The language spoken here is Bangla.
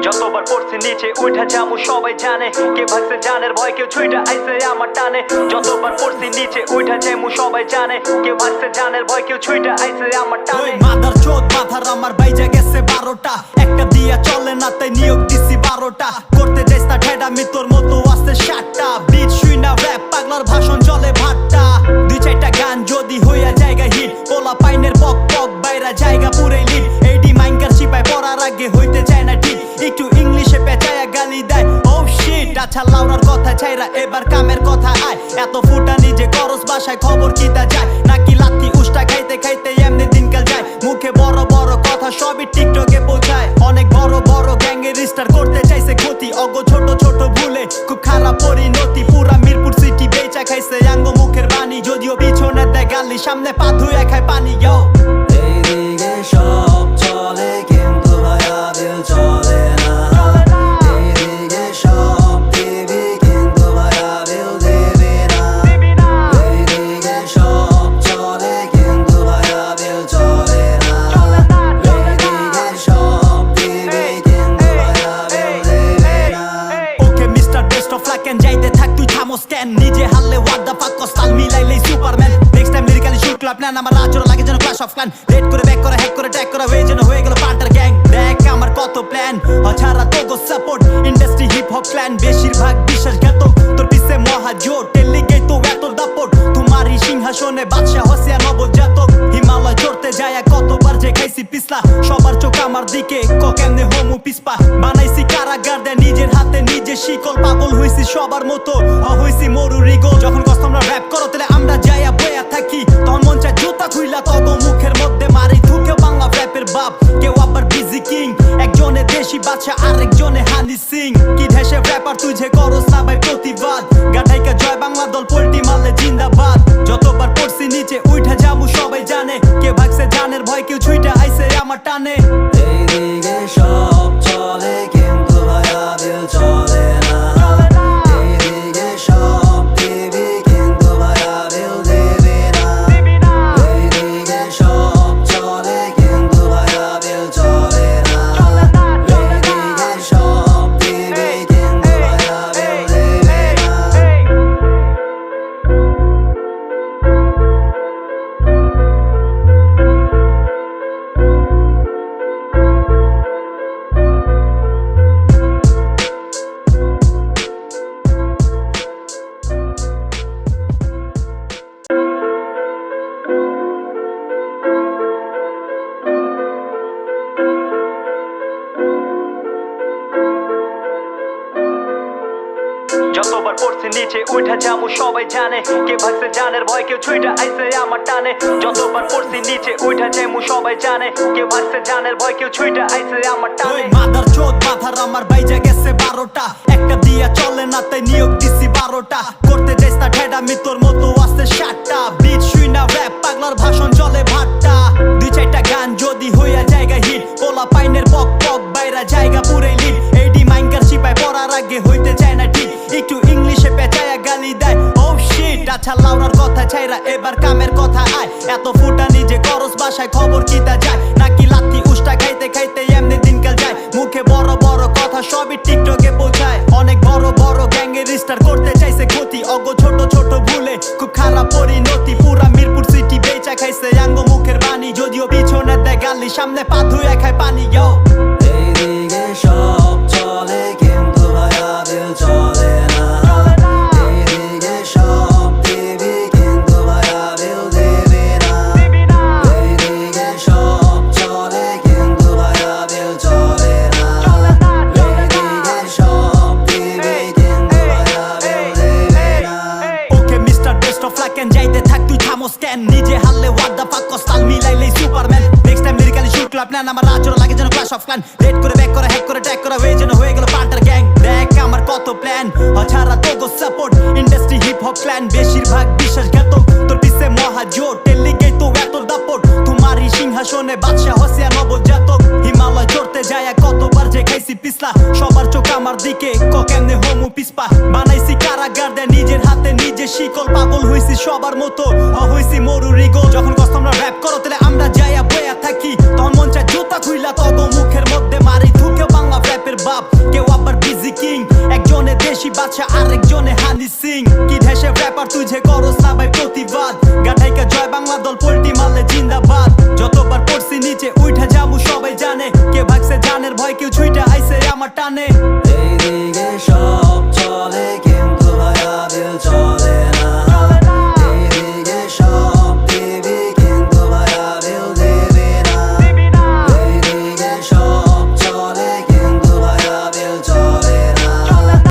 যতবার পড়ছি নিচে উঠা যাবো সবাই জানে কে ভাগছে জানের ভয় কেউ ছুইটা আইছে আমার টানে যতবার পড়ছি নিচে উঠা যাবো সবাই জানে কে ভাগছে জানের ভয় কেউ ছুইটা আইছে আমার টানে মাদার চোদ মাথার আমার বাইজা গেছে 12টা একটা দিয়া চলে না তাই নিয়োগ দিছি 12টা করতে যাইস না ঠেডামি তোর মতো আছে 7টা বিট শুই না র‍্যাপ পাগলার ভাষণ চলে ভাট্টা দুই চারটা গান যদি হইয়া জায়গা হিট পোলা পাইনের পক পক বাইরা জায়গা পুরে লিড এইডি মাইঙ্কার সিপাই পড়ার আগে হইতে চায় না ঠিক একটু ইংলিশে পেঁচায়া গালি দেয় ও শিট আচ্ছা লাউরার কথা ছাইরা এবার কামের কথা আয় এত ফুটা নিজে করস বাসায় খবর কিতা যায় নাকি লাথি উষ্টা খাইতে খাইতে এমনি দিনকাল যায় মুখে বড় বড় কথা সবই টিকটকে পৌঁছায় অনেক বড় বড় গ্যাংয়ে রেজিস্টার করতে চাইছে ক্ষতি অগ ছোট ছোট ভুলে খুব খারাপ পরিণতি পুরা মিরপুর সিটি বেচা খাইছে আঙ্গ মুখের বাণী যদিও পিছনে দেয় গালি সামনে পা ধুয়ে খায় পানি এইদিকে সব চলে কিন্তু ভাইয়া দিল চলে না এইদিকে সব দিবি কিন্তু ভাইয়া দিল দেবে না এইদিকে সব চলে কিন্তু ভাইয়া দিল চলে না এইদিকে সব দিবি কিন্তু ভাইয়া দিল দেবে না okay mister best of luck and যাইতে থাক তুই থামো স্ক্যান নিজে হারলে হোয়াট দ্য ফাক কস্টাল মিলাইলেই Superman next time lyrically shoot club plan আমার আচরণ লাগে যেন ক্লাশ অফ ক্ল্যান রেড করে ব্যাক করে হ্যাক করে ট্যাগ করা হয়ে যেন হয়ে গেল পার্টার গ্যাং দেখ আমার কত প্ল্যান ছাড়া তোগো support industry hip hop clan বেশিরভাগ বিশ্বাসঘাতক তোর পিছে মহাজোট টেলিগে তো এত দাপট তোমারই সিংহাসনে বাদশা হসিয়া নবজাতক হিমালয় চড়তে যায় কতবার যে খাইছি পিছলা সবার চোখ আমার দিকে কেমনে হোমু পিসপা বানাইছি কারাগার দেয় নিজের হাতে নিজে শিকল পাগল হইছি সবার মতো হইছি মরুরি গোল যখন কষ্টমরা র‍্যাপ করো তাহলে আমরা যাইয়া বইয়া থাকি তখন মন চায় জুতা খুইলা তগো মুখের মধ্যে মারি থুকে বাংলা র‍্যাপের বাপ কেউ আবার বিজি কিং একজনে দেশি বাদশা আরেকজনে হানি সিং কি দেশে র‍্যাপার তুই যে করস না ভাই প্রতিবাদ গাঠাইকা জয় বাংলা দল পোল্টি মারলে জিন্দাবাদ যতবার পড়ছি নিচে উঠা যাবো সবাই জানে কে ভাগছে জানের ভয় কেউ ছুইটা আইছে আমার টানে এইদিকে সব চলে কিন্তু ভাইয়া দিল চলে না এইদিকে সব দিবি কিন্তু ভাইয়া দিল দেবে না এইদিকে সব চলে কিন্তু ভাইয়া দিল চলে না এইদিকে সব দিবি কিন্তু ভাইয়া দিল দেবে না যতবার পড়ছি নিচে উঠা যাবো সবাই জানে কে ভাগছে জানের ভয় কেউ ছুইটা আইছে আমার টানে যতবার পড়ছি নিচে উঠা যাবো সবাই জানে কে ভাগছে জানের ভয় কেউ ছুইটা আইছে আমার টানে মাদার চোদ মাথার আমার বাইজা গেছে 12টা একটা দিয়া চলে না তাই নিয়োগ দিছি 12টা করতে যাইস না ঠেডামি তোর মতো আছে 7টা বিট শুই না র‍্যাপ পাগলার ভাষণ চলে ভাট্টা দুই চারটা গান যদি হইয়া জায়গা হিট পোলা পাইনের পক পক বাইরা জায়গা পুরে লিড এইডি মাইঙ্কার সিপাই পড়ার আগে হইতে চায় না ঠিক একটু ইংলিশে পেঁচায়া গালি দেয় ও শিট আচ্ছা লাউরার কথা ছাইরা এবার কামের কথা আয় এত ফুটা নিজে করস বাসায় খবর কিতা যায় নাকি লাথি উষ্টা খাইতে খাইতে এমনি দিনকাল যায় মুখে বড় বড় কথা সবই টিকটকে পৌঁছায় অনেক বড় বড় গ্যাংয়ে রেজিস্টার করতে চাইছে ক্ষতি অগ ছোট ছোট ভুলে খুব খারাপ পরিণতি পুরা মিরপুর সিটি বেচা খাইছে আঙ্গ মুখের বাণী যদিও পিছনে দেয় গালি সামনে পা ধুয়ে খায় পানি এইদিকে সব চলে কিন্তু ভাইয়া দিল চলে না এইদিকে সব দিবি কিন্তু ভাইয়া দিল দেবে না এইদিকে সব চলে কিন্তু ভাইয়া দিল চলে না এইদিকে সব দিবি কিন্তু ভাইয়া দিল দেবে না okay mister best of luck and যাইতে থাক তুই থামো স্ক্যান নিজে হারলে হোয়াট দ্য ফাক কস্টাল মিলাইলেই Superman next time lyrically shoot club plan আমার আচরণ লাগে যেন ক্লাশ অফ ক্ল্যান রেড করে ব্যাক করে হ্যাক করে ট্যাগ করা হয়ে যেন হয়ে গেল পার্টার গ্যাং দেখ আমার কত প্ল্যান ছাড়া তোগো support industry hip hop clan বেশিরভাগ বিশ্বাসঘাতক তোর পিছে মহাজোট টেলিগে তো এত দাপট তোমারই সিংহাসনে বাদশা হসিয়া নবজাতক হিমালয় চড়তে যায় কতবার যে খাইছি পিছলা সবার চোখ আমার দিকে কেমনে হোমু পিসপা বানাইছি কারাগার দেয় নিজের হাতে নিজে শিকল পাগল হইছি সবার মতো